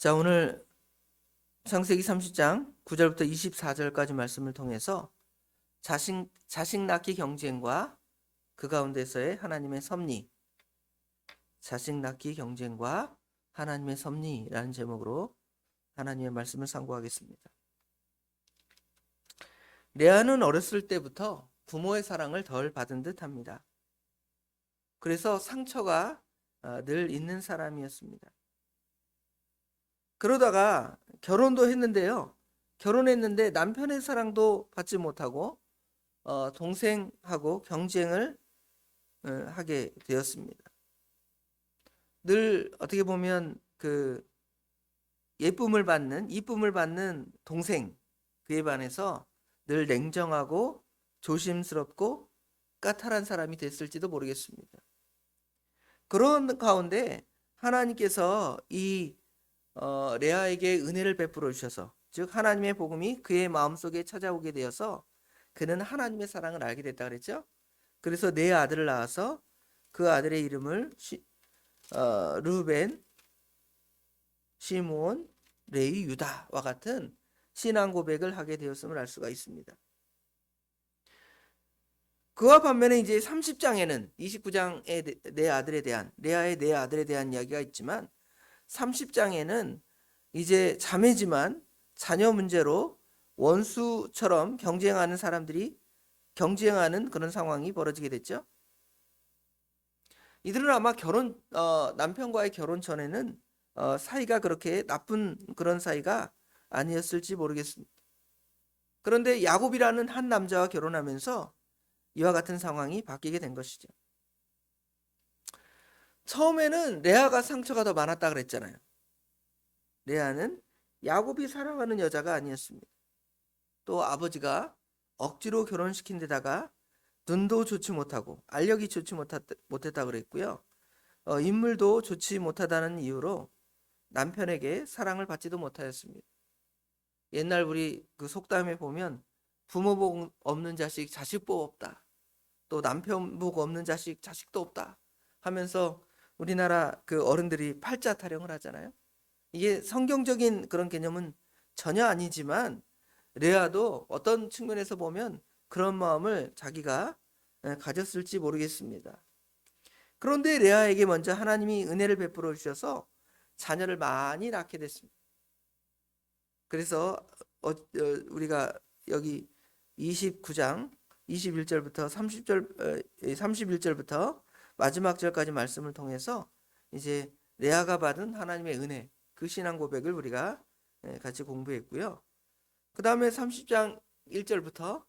자, 오늘 창세기 30장 9절부터 24절까지 말씀을 통해서 자식 낳기 경쟁과 그 가운데서의 하나님의 섭리, 자식 낳기 경쟁과 하나님의 섭리라는 제목으로 하나님의 말씀을 상고하겠습니다. 레아는 어렸을 때부터 부모의 사랑을 덜 받은 듯합니다. 그래서 상처가 늘 있는 사람이었습니다. 그러다가 결혼도 했는데요. 결혼했는데 남편의 사랑도 받지 못하고 동생하고 경쟁을 하게 되었습니다. 늘 어떻게 보면 그 이쁨을 받는 동생, 그에 반해서 늘 냉정하고 조심스럽고 까탈한 사람이 됐을지도 모르겠습니다. 그런 가운데 하나님께서 이 레아에게 은혜를 베풀어 주셔서, 즉 하나님의 복음이 그의 마음속에 찾아오게 되어서 그는 하나님의 사랑을 알게 됐다 그랬죠. 그래서 네 아들을 낳아서 그 아들의 이름을 르벤, 시므온, 레위, 유다와 같은 신앙 고백을 하게 되었음을 알 수가 있습니다. 그와 반면에 이제 30장에는 29장의 네 아들에 대한, 레아의 네 아들에 대한 이야기가 있지만 30장에는 이제 자매지만 자녀 문제로 원수처럼 경쟁하는 사람들이 경쟁하는 그런 상황이 벌어지게 됐죠. 이들은 아마 남편과의 결혼 전에는 사이가 그렇게 나쁜 그런 사이가 아니었을지 모르겠습니다. 그런데 야곱이라는 한 남자와 결혼하면서 이와 같은 상황이 바뀌게 된 것이죠. 처음에는 레아가 상처가 더 많았다 그랬잖아요. 레아는 야곱이 사랑하는 여자가 아니었습니다. 또 아버지가 억지로 결혼시킨 데다가 눈도 좋지 못하고 알력이 좋지 못했다 그랬고요. 인물도 좋지 못하다는 이유로 남편에게 사랑을 받지도 못하였습니다. 옛날 우리 그 속담에 보면 부모 복 없는 자식 자식 복 없다. 또 남편 복 없는 자식 자식도 없다 하면서 우리나라 그 어른들이 팔자 타령을 하잖아요. 이게 성경적인 그런 개념은 전혀 아니지만 레아도 어떤 측면에서 보면 그런 마음을 자기가 가졌을지 모르겠습니다. 그런데 레아에게 먼저 하나님이 은혜를 베풀어 주셔서 자녀를 많이 낳게 됐습니다. 그래서 우리가 여기 29장 21절부터 31절부터 마지막 절까지 말씀을 통해서 이제 레아가 받은 하나님의 은혜, 그 신앙 고백을 우리가 같이 공부했고요. 그 다음에 30장 1절부터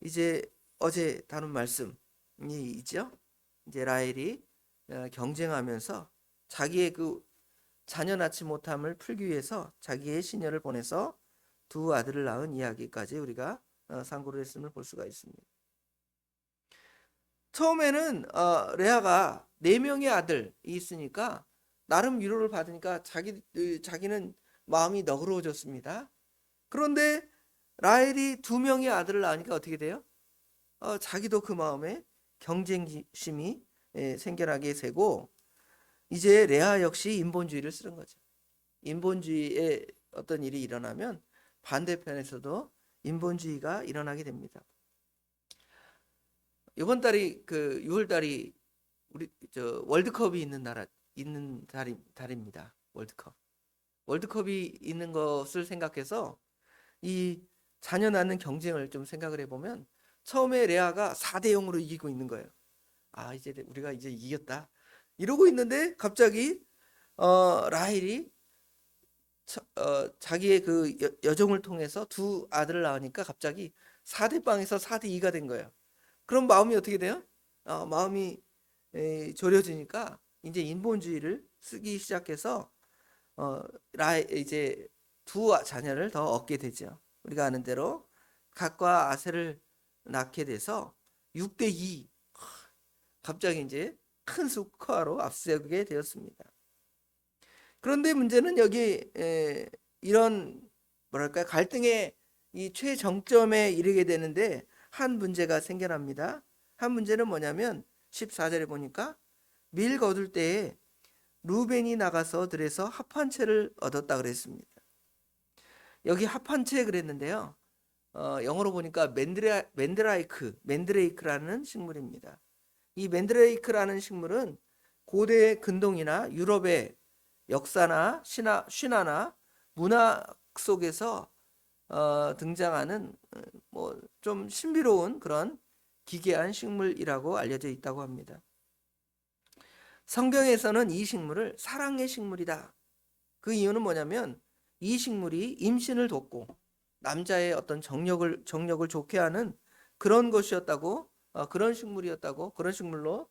이제 어제 다룬 말씀이 있죠. 이제 라헬이 경쟁하면서 자기의 그 자녀 낳지 못함을 풀기 위해서 자기의 시녀를 보내서 두 아들을 낳은 이야기까지 우리가 상고를 했음을 볼 수가 있습니다. 처음에는 레아가 4명의 아들이 있으니까 나름 위로를 받으니까 자기는 마음이 너그러워졌습니다. 그런데 라헬이 2명의 아들을 낳으니까 어떻게 돼요? 자기도 그 마음에 경쟁심이 생겨나게 되고 이제 레아 역시 인본주의를 쓰는 거죠. 인본주의에 어떤 일이 일어나면 반대편에서도 인본주의가 일어나게 됩니다. 이번 달이 그 6월 달이 우리 월드컵이 있는 달입니다. 월드컵이 있는 것을 생각해서 이 자녀 낳는 경쟁을 좀 생각을 해보면 처음에 레아가 4대 0으로 이기고 있는 거예요. 이제 우리가 이제 이겼다 이러고 있는데 갑자기 라헬이 자기의 그 여종을 통해서 두 아들을 낳으니까 갑자기 4대 빵에서 4대 2가 된 거예요. 그럼 마음이 어떻게 돼요? 마음이 졸여지니까 이제 인본주의를 쓰기 시작해서 이제 두 자녀를 더 얻게 되죠. 우리가 아는 대로 갓과 아셀을 낳게 돼서 6대 2 갑자기 이제 큰 스코어로 앞서게 되었습니다. 그런데 문제는 여기 이런 뭐랄까 갈등의 이 최정점에 이르게 되는데 한 문제가 생겨납니다. 한 문제는 뭐냐면 14절에 보니까 밀 거둘 때에 루벤이 나가서 들에서 합한 채를 얻었다 그랬습니다. 여기 합한 채 그랬는데요. 영어로 보니까 맨드레이크라는 식물입니다. 이 맨드레이크라는 식물은 고대 근동이나 유럽의 역사나 신화나 문학 속에서 등장하는 뭐 좀 신비로운 그런 기괴한 식물이라고 알려져 있다고 합니다. 성경에서는 이 식물을 사랑의 식물이다. 그 이유는 뭐냐면 이 식물이 임신을 돕고 남자의 어떤 정력을 좋게 하는 그런 것이었다고, 그런 식물이었다고, 그런 식물로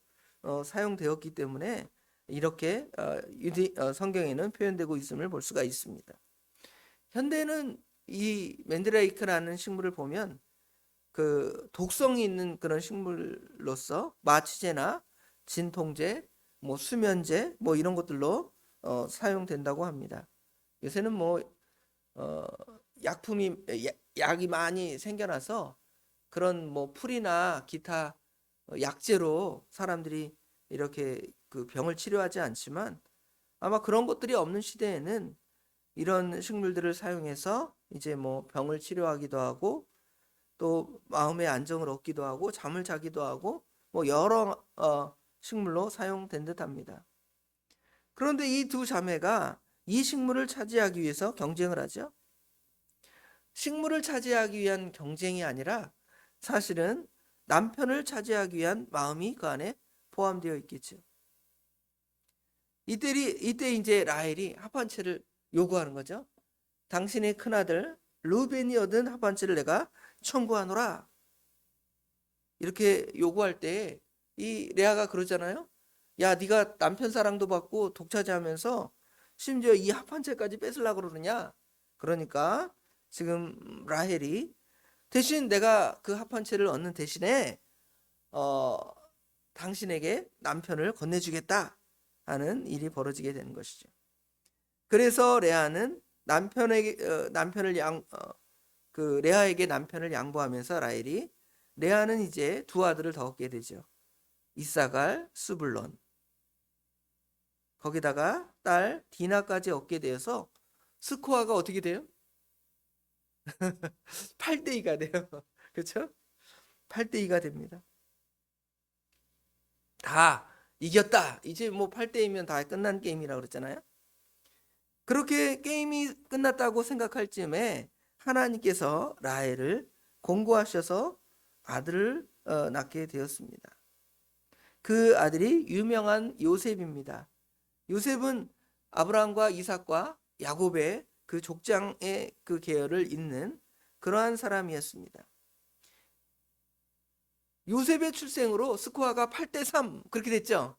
사용되었기 때문에 이렇게 성경에는 표현되고 있음을 볼 수가 있습니다. 현대는 이 맨드레이크라는 식물을 보면 그 독성이 있는 그런 식물로서 마취제나 진통제, 뭐 수면제, 뭐 이런 것들로 사용된다고 합니다. 요새는 뭐 약품이 약이 많이 생겨나서 그런 뭐 풀이나 기타 약재로 사람들이 이렇게 그 병을 치료하지 않지만 아마 그런 것들이 없는 시대에는 이런 식물들을 사용해서 이제 뭐 병을 치료하기도 하고 또 마음의 안정을 얻기도 하고 잠을 자기도 하고 뭐 여러 식물로 사용된 듯합니다. 그런데 이 두 자매가 이 식물을 차지하기 위해서 경쟁을 하죠. 식물을 차지하기 위한 경쟁이 아니라 사실은 남편을 차지하기 위한 마음이 그 안에 포함되어 있겠죠. 이때 이제 라헬이 합한 채를 요구하는 거죠. 당신의 큰아들 르우벤이 얻은 합한 채를 내가 청구하노라. 이렇게 요구할 때 이 레아가 그러잖아요. 야, 네가 남편 사랑도 받고 독차지하면서 심지어 이 합한 채까지 뺏으려고 그러느냐? 그러니까 지금 라헬이 대신 내가 그 합한 채를 얻는 대신에 어, 당신에게 남편을 건네주겠다 하는 일이 벌어지게 되는 것이죠. 그래서 레아는 레아에게 남편을 양보하면서 라헬이 레아는 이제 두 아들을 더 얻게 되죠. 이사갈, 스불론. 거기다가 딸 디나까지 얻게 되어서 스코어가 어떻게 돼요? 8대2가 돼요. 그렇죠? 8대2가 됩니다. 다 이겼다. 이제 뭐 8대2면 다 끝난 게임이라고 그랬잖아요. 그렇게 게임이 끝났다고 생각할 즈음에 하나님께서 라헬을 공고하셔서 아들을 낳게 되었습니다. 그 아들이 유명한 요셉입니다. 요셉은 아브라함과 이삭과 야곱의 그 족장의 그 계열을 잇는 그러한 사람이었습니다. 요셉의 출생으로 스코어가 8대3 그렇게 됐죠.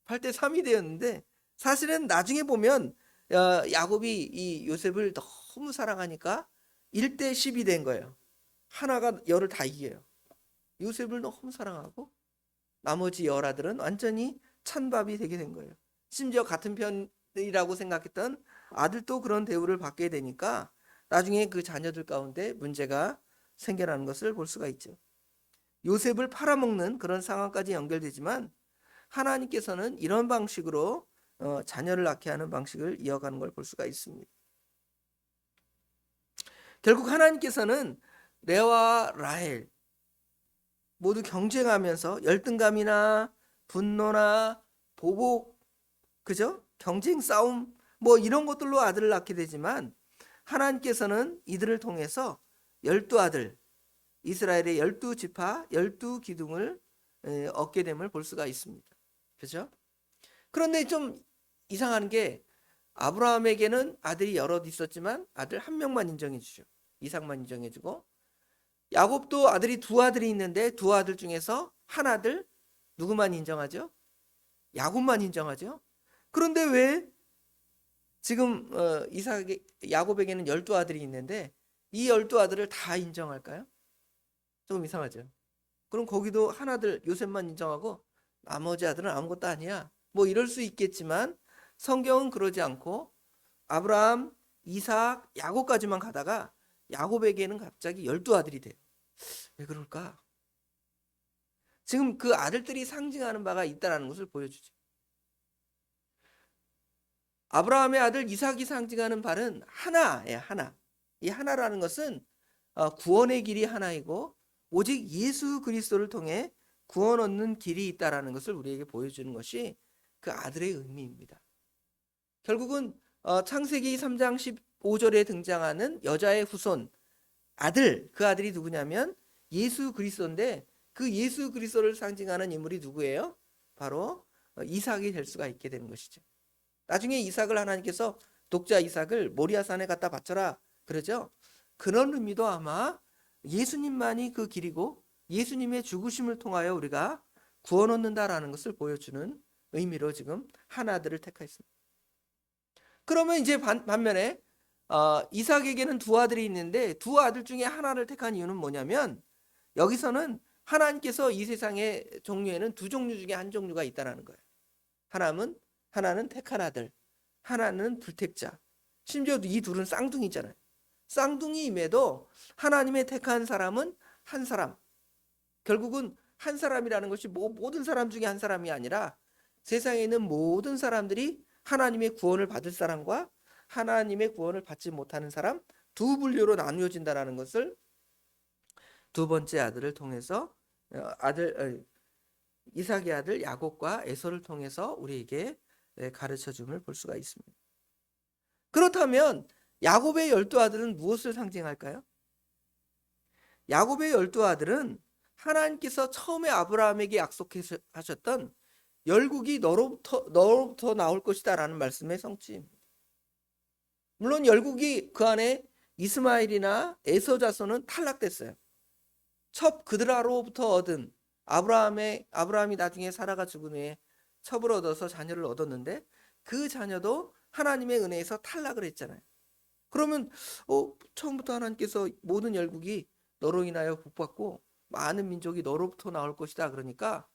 8대3이 되었는데 사실은 나중에 보면 야곱이 이 요셉을 너무 사랑하니까 1대10이 된 거예요. 하나가 열을 다 이겨요. 요셉을 너무 사랑하고 나머지 열아들은 완전히 찬밥이 되게 된 거예요. 심지어 같은 편이라고 생각했던 아들도 그런 대우를 받게 되니까 나중에 그 자녀들 가운데 문제가 생겨나는 것을 볼 수가 있죠. 요셉을 팔아먹는 그런 상황까지 연결되지만 하나님께서는 이런 방식으로 자녀를 낳게 하는 방식을 이어가는 걸 볼 수가 있습니다. 결국 하나님께서는 레아와 라헬 모두 경쟁하면서 열등감이나 분노나 보복, 그죠? 경쟁 싸움 뭐 이런 것들로 아들을 낳게 되지만 하나님께서는 이들을 통해서 12아들 이스라엘의 12지파 12기둥을 얻게 됨을 볼 수가 있습니다. 그죠? 그런데 좀 이상한 게 아브라함에게는 아들이 여럿 있었지만 아들 한 명만 인정해 주죠. 이삭만 인정해 주고 야곱도 아들이 두 아들이 있는데 두 아들 중에서 한 아들 누구만 인정하죠? 야곱만 인정하죠. 그런데 왜 지금 야곱에게는 12아들이 있는데 이 12아들을 다 인정할까요? 조금 이상하죠. 그럼 거기도 한 아들 요셉만 인정하고 나머지 아들은 아무것도 아니야. 뭐 이럴 수 있겠지만 성경은 그러지 않고 아브라함, 이삭, 야곱까지만 가다가 야곱에게는 갑자기 12아들이 돼요. 왜 그럴까? 지금 그 아들들이 상징하는 바가 있다는 것을 보여주죠. 아브라함의 아들 이삭이 상징하는 발은 하나예요, 하나. 이 하나라는 것은 구원의 길이 하나이고 오직 예수 그리스도를 통해 구원 얻는 길이 있다라는 것을 우리에게 보여주는 것이 그 아들의 의미입니다. 결국은 창세기 3장 15절에 등장하는 여자의 후손 아들, 그 아들이 누구냐면 예수 그리스도인데 그 예수 그리스도를 상징하는 인물이 누구예요? 바로 이삭이 될 수가 있게 되는 것이죠. 나중에 이삭을 하나님께서 독자 이삭을 모리아산에 갖다 바쳐라 그러죠. 그런 의미도 아마 예수님만이 그 길이고 예수님의 죽으심을 통하여 우리가 구원 얻는다라는 것을 보여주는 의미로 지금 한 아들을 택하였습니다. 그러면 이제 반면에 이삭에게는 두 아들이 있는데 두 아들 중에 하나를 택한 이유는 뭐냐면 여기서는 하나님께서 이 세상의 종류에는 두 종류 중에 한 종류가 있다라는 거예요. 하나는 택한 아들, 하나는 불택자. 심지어 이 둘은 쌍둥이잖아요. 쌍둥이임에도 하나님의 택한 사람은 한 사람. 결국은 한 사람이라는 것이 모든 사람 중에 한 사람이 아니라 세상에 있는 모든 사람들이 하나님의 구원을 받을 사람과 하나님의 구원을 받지 못하는 사람 두 분류로 나누어진다라는 것을 두 번째 아들을 통해서 이삭의 아들 야곱과 에서를 통해서 우리에게 가르쳐 줌을 볼 수가 있습니다. 그렇다면 야곱의 12아들은 무엇을 상징할까요? 야곱의 12아들은 하나님께서 처음에 아브라함에게 약속하셨던 열국이 너로부터 나올 것이다 라는 말씀의 성취입니다. 물론 열국이 그 안에 이스마엘이나 에서 자손은 탈락됐어요. 첩 그드라로부터 얻은 아브라함이 나중에 사라가 죽은 후에 첩을 얻어서 자녀를 얻었는데 그 자녀도 하나님의 은혜에서 탈락을 했잖아요. 그러면 처음부터 하나님께서 모든 열국이 너로 인하여 복받고 많은 민족이 너로부터 나올 것이다. 그러니까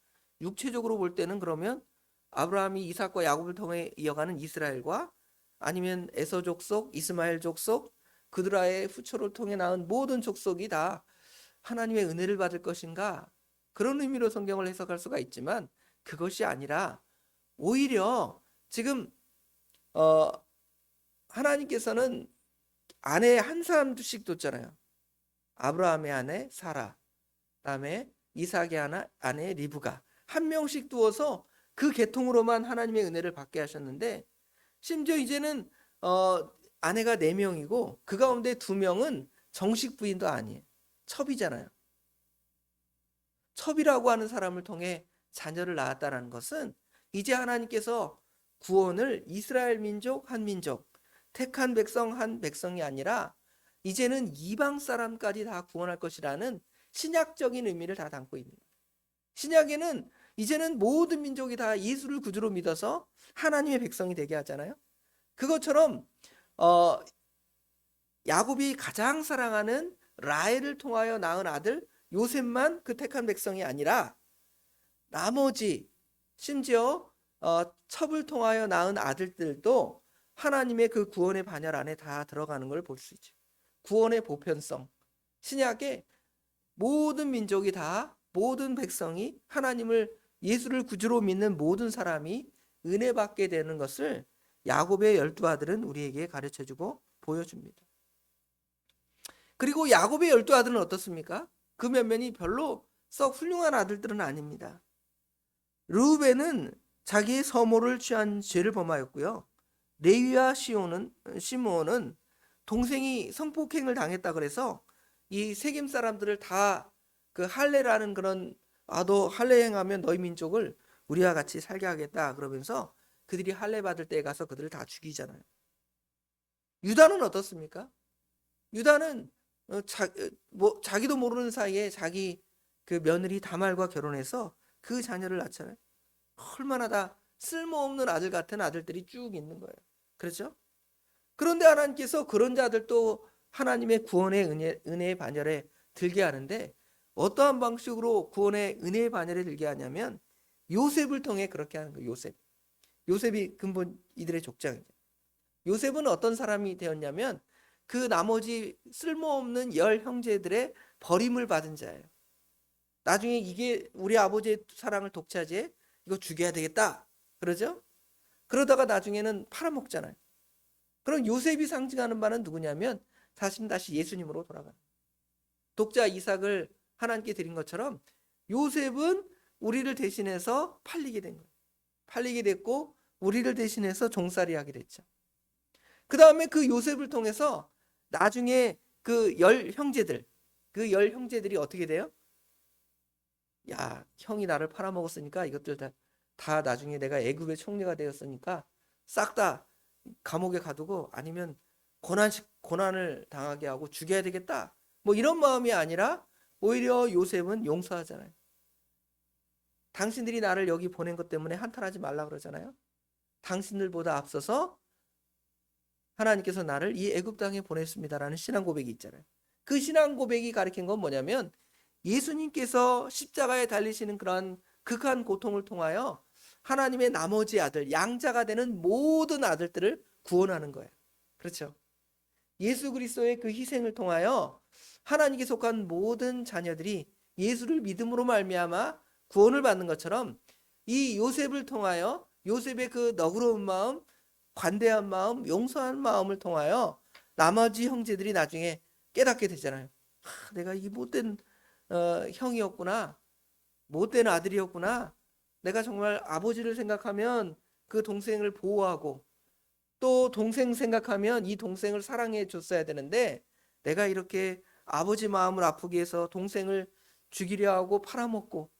육체적으로 볼 때는 그러면 아브라함이 이삭과 야곱을 통해 이어가는 이스라엘과 아니면 에서 족속, 이스마엘 족속, 그드라의 후초를 통해 낳은 모든 족속이 다 하나님의 은혜를 받을 것인가? 그런 의미로 성경을 해석할 수가 있지만 그것이 아니라 오히려 지금 하나님께서는 아내 한 사람씩 뒀잖아요. 아브라함의 아내 사라, 그다음에 이삭의 아내 리브가 한 명씩 두어서 그 계통으로만 하나님의 은혜를 받게 하셨는데 심지어 이제는 아내가 4명이고 그 가운데 2명은 정식 부인도 아니에요. 첩이잖아요. 첩이라고 하는 사람을 통해 자녀를 낳았다는 것은 이제 하나님께서 구원을 이스라엘 민족 한 민족, 택한 백성 한 백성이 아니라 이제는 이방 사람까지 다 구원할 것이라는 신약적인 의미를 다 담고 있는 거예요. 신약에는 이제는 모든 민족이 다 예수를 구주로 믿어서 하나님의 백성이 되게 하잖아요. 그것처럼 야곱이 가장 사랑하는 라헬을 통하여 낳은 아들 요셉만 그 택한 백성이 아니라 나머지 심지어 첩을 통하여 낳은 아들들도 하나님의 그 구원의 반열 안에 다 들어가는 걸 볼 수 있죠. 구원의 보편성. 신약에 모든 민족이 다 모든 백성이 하나님을 예수를 구주로 믿는 모든 사람이 은혜 받게 되는 것을 야곱의 12아들은 우리에게 가르쳐주고 보여줍니다. 그리고 야곱의 12아들은 어떻습니까? 그 면면이 별로 썩 훌륭한 아들들은 아닙니다. 르우벤은 자기의 서모를 취한 죄를 범하였고요. 레위와 시므온은 동생이 성폭행을 당했다 그래서 이 세겜 사람들을 다 그 할례라는 그런 너 할례 행하면 너희 민족을 우리와 같이 살게 하겠다 그러면서 그들이 할례 받을 때에 가서 그들을 다 죽이잖아요. 유다는 어떻습니까? 유다는 자기도 모르는 사이에 자기 그 며느리 다말과 결혼해서 그 자녀를 낳잖아요. 얼마나 다 쓸모없는 아들 같은 아들들이 쭉 있는 거예요. 그렇죠? 그런데 하나님께서 그런 자들도 하나님의 구원의 은혜의 반열에 들게 하는데 어떠한 방식으로 구원의 은혜의 반열에 들게 하냐면 요셉을 통해 그렇게 하는 거예요. 요셉이 근본 이들의 족장이죠. 요셉은 어떤 사람이 되었냐면 그 나머지 쓸모없는 10 형제들의 버림을 받은 자예요. 나중에 이게 우리 아버지의 사랑을 독차지해 이거 죽여야 되겠다 그러죠. 그러다가 나중에는 팔아먹잖아요. 그럼 요셉이 상징하는 바는 누구냐면 사실 다시 예수님으로 돌아가는, 독자 이삭을 하나님께 드린 것처럼 요셉은 우리를 대신해서 팔리게 된 거예요. 팔리게 됐고 우리를 대신해서 종살이 하게 됐죠. 그 다음에 그 요셉을 통해서 나중에 그 열 형제들이 어떻게 돼요? 야, 형이 나를 팔아먹었으니까 이것들 다 나중에 내가 애굽의 총리가 되었으니까 싹 다 감옥에 가두고 아니면 고난을 당하게 하고 죽여야 되겠다. 뭐 이런 마음이 아니라 오히려 요셉은 용서하잖아요. 당신들이 나를 여기 보낸 것 때문에 한탄하지 말라 그러잖아요. 당신들보다 앞서서 하나님께서 나를 이 애굽 땅에 보냈습니다라는 신앙 고백이 있잖아요. 그 신앙 고백이 가리킨 건 뭐냐면 예수님께서 십자가에 달리시는 그런 극한 고통을 통하여 하나님의 나머지 아들, 양자가 되는 모든 아들들을 구원하는 거예요. 그렇죠? 예수 그리스도의 그 희생을 통하여 하나님께 속한 모든 자녀들이 예수를 믿음으로 말미암아 구원을 받는 것처럼 이 요셉을 통하여 요셉의 그 너그러운 마음, 관대한 마음, 용서한 마음을 통하여 나머지 형제들이 나중에 깨닫게 되잖아요. 내가 이 못된 형이었구나, 못된 아들이었구나. 내가 정말 아버지를 생각하면 그 동생을 보호하고 또 동생 생각하면 이 동생을 사랑해 줬어야 되는데 내가 이렇게 아버지 마음을 아프게 해서 동생을 죽이려 하고 팔아먹고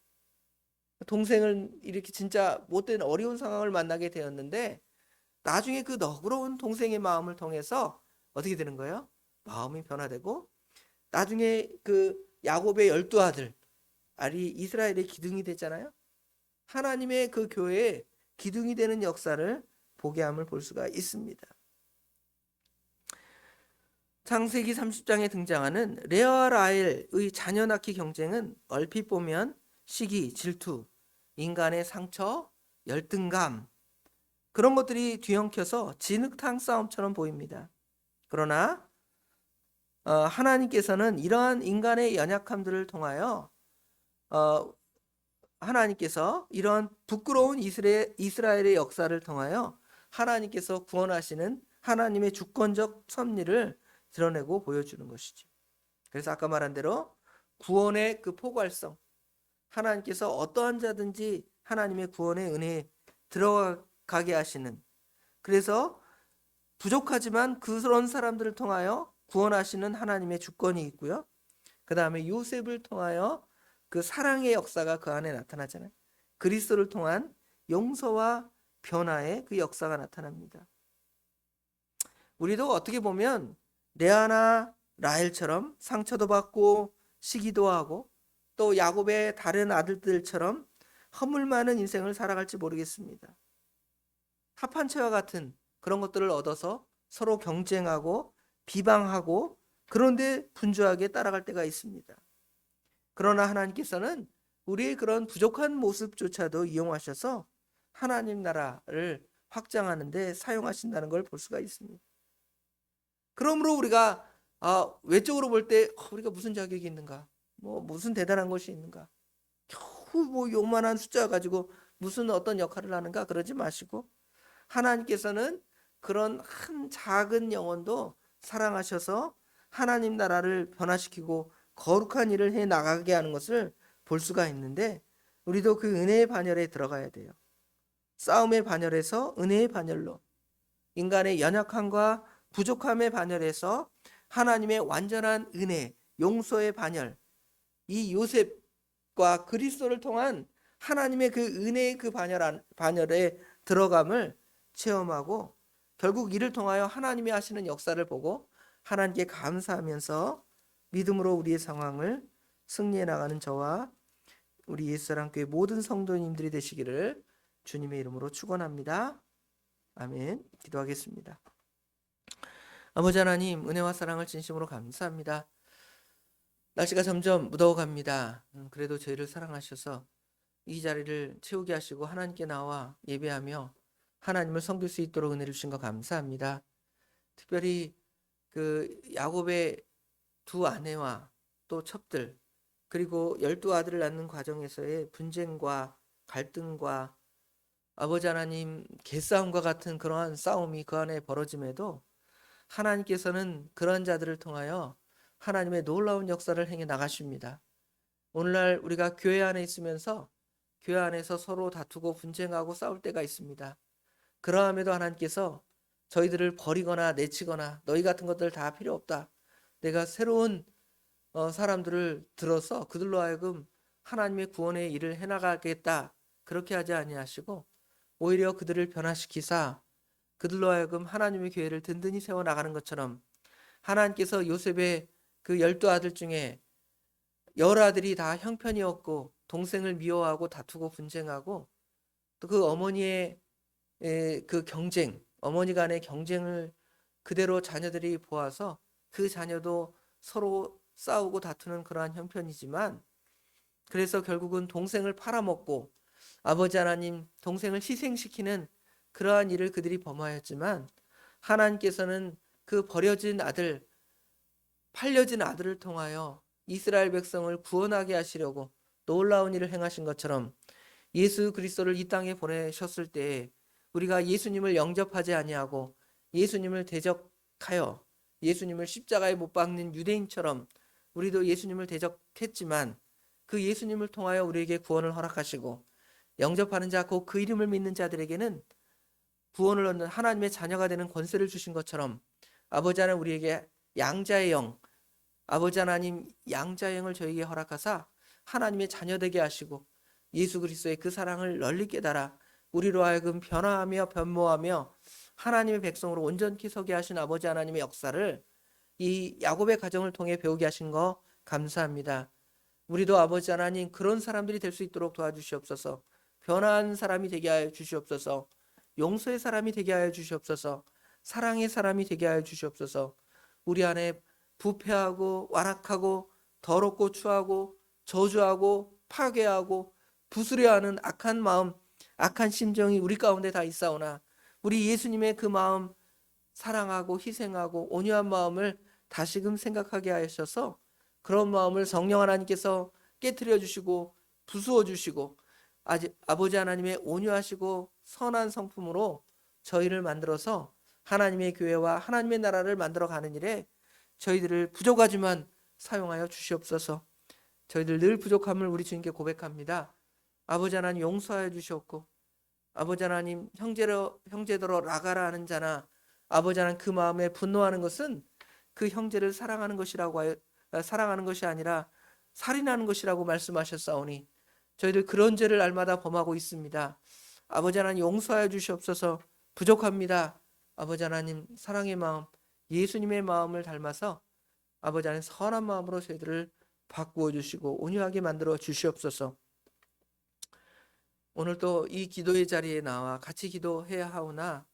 동생을 이렇게 진짜 못된 어려운 상황을 만나게 되었는데 나중에 그 너그러운 동생의 마음을 통해서 어떻게 되는 거예요? 마음이 변화되고 나중에 그 야곱의 12아들 알이 이스라엘의 기둥이 됐잖아요. 하나님의 그 교회에 기둥이 되는 역사를 보게 함을 볼 수가 있습니다. 창세기 30장에 등장하는 레아와 라헬의 자녀 낳기 경쟁은 얼핏 보면 시기, 질투, 인간의 상처, 열등감 그런 것들이 뒤엉켜서 진흙탕 싸움처럼 보입니다. 그러나 하나님께서는 이러한 인간의 연약함들을 통하여 하나님께서 이런 부끄러운 이스라엘의 역사를 통하여 하나님께서 구원하시는 하나님의 주권적 섭리를 드러내고 보여주는 것이죠. 그래서 아까 말한 대로 구원의 그 포괄성, 하나님께서 어떠한 자든지 하나님의 구원의 은혜에 들어가게 하시는, 그래서 부족하지만 그런 사람들을 통하여 구원하시는 하나님의 주권이 있고요. 그 다음에 요셉을 통하여 그 사랑의 역사가 그 안에 나타나잖아요. 그리스도를 통한 용서와 변화의 그 역사가 나타납니다. 우리도 어떻게 보면 레아나 라헬처럼 상처도 받고 시기도 하고 또 야곱의 다른 아들들처럼 허물 많은 인생을 살아갈지 모르겠습니다. 합한채와 같은 그런 것들을 얻어서 서로 경쟁하고 비방하고 그런데 분주하게 따라갈 때가 있습니다. 그러나 하나님께서는 우리의 그런 부족한 모습조차도 이용하셔서 하나님 나라를 확장하는 데 사용하신다는 걸 볼 수가 있습니다. 그러므로 우리가 외적으로 볼 때 우리가 무슨 자격이 있는가, 뭐 무슨 대단한 것이 있는가, 겨우 뭐 요만한 숫자 가지고 무슨 어떤 역할을 하는가 그러지 마시고 하나님께서는 그런 한 작은 영혼도 사랑하셔서 하나님 나라를 변화시키고 거룩한 일을 해 나가게 하는 것을 볼 수가 있는데 우리도 그 은혜의 반열에 들어가야 돼요. 싸움의 반열에서 은혜의 반열로, 인간의 연약함과 부족함의 반열에서 하나님의 완전한 은혜, 용서의 반열, 이 요셉과 그리스도를 통한 하나님의 그 은혜의 그 반열에 들어감을 체험하고 결국 이를 통하여 하나님이 하시는 역사를 보고 하나님께 감사하면서 믿음으로 우리의 상황을 승리해 나가는 저와 우리 예수사랑교회 모든 성도님들이 되시기를 주님의 이름으로 축원합니다. 아멘. 기도하겠습니다. 아버지 하나님, 은혜와 사랑을 진심으로 감사합니다. 날씨가 점점 무더워갑니다. 그래도 저희를 사랑하셔서 이 자리를 채우게 하시고 하나님께 나와 예배하며 하나님을 섬길 수 있도록 은혜를 주신 것 감사합니다. 특별히 그 야곱의 두 아내와 또 첩들 그리고 12 아들을 낳는 과정에서의 분쟁과 갈등과 아버지 하나님 개싸움과 같은 그러한 싸움이 그 안에 벌어짐에도 하나님께서는 그런 자들을 통하여 하나님의 놀라운 역사를 행해 나가십니다. 오늘날 우리가 교회 안에 있으면서 교회 안에서 서로 다투고 분쟁하고 싸울 때가 있습니다. 그러함에도 하나님께서 저희들을 버리거나 내치거나 너희 같은 것들 다 필요 없다. 내가 새로운 사람들을 들어서 그들로 하여금 하나님의 구원의 일을 해나가겠다. 그렇게 하지 아니하시고 오히려 그들을 변화시키사 그들로 하여금 하나님의 교회를 든든히 세워나가는 것처럼 하나님께서 요셉의 그 12아들 중에 10아들이 다 형편이었고 동생을 미워하고 다투고 분쟁하고 또 그 어머니의 그 경쟁, 어머니 간의 경쟁을 그대로 자녀들이 보아서 그 자녀도 서로 싸우고 다투는 그러한 형편이지만 그래서 결국은 동생을 팔아먹고 아버지 하나님 동생을 희생시키는 그러한 일을 그들이 범하였지만 하나님께서는 그 버려진 아들, 팔려진 아들을 통하여 이스라엘 백성을 구원하게 하시려고 놀라운 일을 행하신 것처럼 예수 그리스도를 이 땅에 보내셨을 때 우리가 예수님을 영접하지 아니하고 예수님을 대적하여 예수님을 십자가에 못 박는 유대인처럼 우리도 예수님을 대적했지만 그 예수님을 통하여 우리에게 구원을 허락하시고 영접하는 자, 곧 그 이름을 믿는 자들에게는 구원을 얻는 하나님의 자녀가 되는 권세를 주신 것처럼 아버지 하나님 우리에게 양자의 영, 아버지 하나님 양자의 영을 저에게 허락하사 하나님의 자녀 되게 하시고 예수 그리스도의 그 사랑을 널리 깨달아 우리로 하여금 변화하며 변모하며 하나님의 백성으로 온전히 서게 하신 아버지 하나님의 역사를 이 야곱의 가정을 통해 배우게 하신 거 감사합니다. 우리도 아버지 하나님 그런 사람들이 될 수 있도록 도와주시옵소서. 변화한 사람이 되게 하여 주시옵소서. 용서의 사람이 되게 하여 주시옵소서. 사랑의 사람이 되게 하여 주시옵소서. 우리 안에 부패하고 완악하고 더럽고 추하고 저주하고 파괴하고 부수려하는 악한 마음, 악한 심정이 우리 가운데 다 있사오나 우리 예수님의 그 마음, 사랑하고 희생하고 온유한 마음을 다시금 생각하게 하셔서 그런 마음을 성령 하나님께서 깨트려 주시고 부수어 주시고 아버지 하나님의 온유하시고 선한 성품으로 저희를 만들어서 하나님의 교회와 하나님의 나라를 만들어 가는 일에 저희들을 부족하지만 사용하여 주시옵소서. 저희들 늘 부족함을 우리 주님께 고백합니다. 아버지 하나님 용서하여 주시옵고 아버지 하나님 형제더러 나가라 하는 자나 아버지 하나님 그 마음에 분노하는 것은 그 형제를 사랑하는 것이 아니라 살인하는 것이라고 말씀하셨사오니 저희들 그런 죄를 날마다 범하고 있습니다. 아버지 하나님 용서하여 주시옵소서. 부족합니다. 아버지 하나님 사랑의 마음, 예수님의 마음을 닮아서 아버지 하나님 선한 마음으로 저희들을 바꾸어 주시고 온유하게 만들어 주시옵소서. 오늘 또 이 기도의 자리에 나와 같이 기도해야 하오나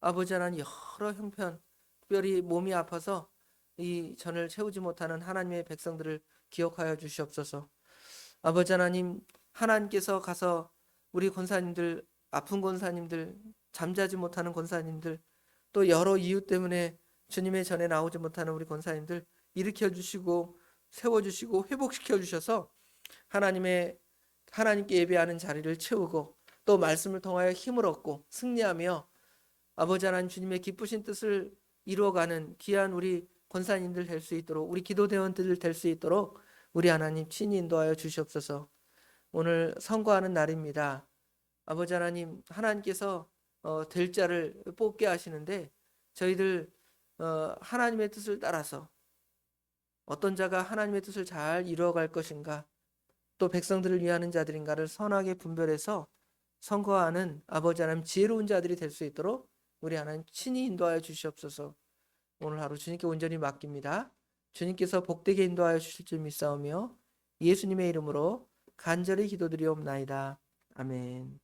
아버지 하나님 여러 형편, 특별히 몸이 아파서 이 전을 채우지 못하는 하나님의 백성들을 기억하여 주시옵소서. 아버지 하나님, 하나님께서 가서 우리 권사님들, 아픈 권사님들, 잠자지 못하는 권사님들, 또 여러 이유 때문에 주님의 전에 나오지 못하는 우리 권사님들 일으켜 주시고 세워주시고 회복시켜 주셔서 하나님께 예배하는 자리를 채우고 또 말씀을 통하여 힘을 얻고 승리하며 아버지 하나님 주님의 기쁘신 뜻을 이루어가는 귀한 우리 권사님들 될 수 있도록 우리 기도대원들 될 수 있도록 우리 하나님 친히 인도하여 주시옵소서. 오늘 선거하는 날입니다. 아버지 하나님 하나님께서 될 자를 뽑게 하시는데 저희들 하나님의 뜻을 따라서 어떤 자가 하나님의 뜻을 잘 이루어갈 것인가 또 백성들을 위하는 자들인가를 선하게 분별해서 선거하는 아버지 하나님 지혜로운 자들이 될 수 있도록 우리 하나님 친히 인도하여 주시옵소서. 오늘 하루 주님께 온전히 맡깁니다. 주님께서 복되게 인도하여 주실 줄 믿사오며 예수님의 이름으로 간절히 기도드리옵나이다. 아멘.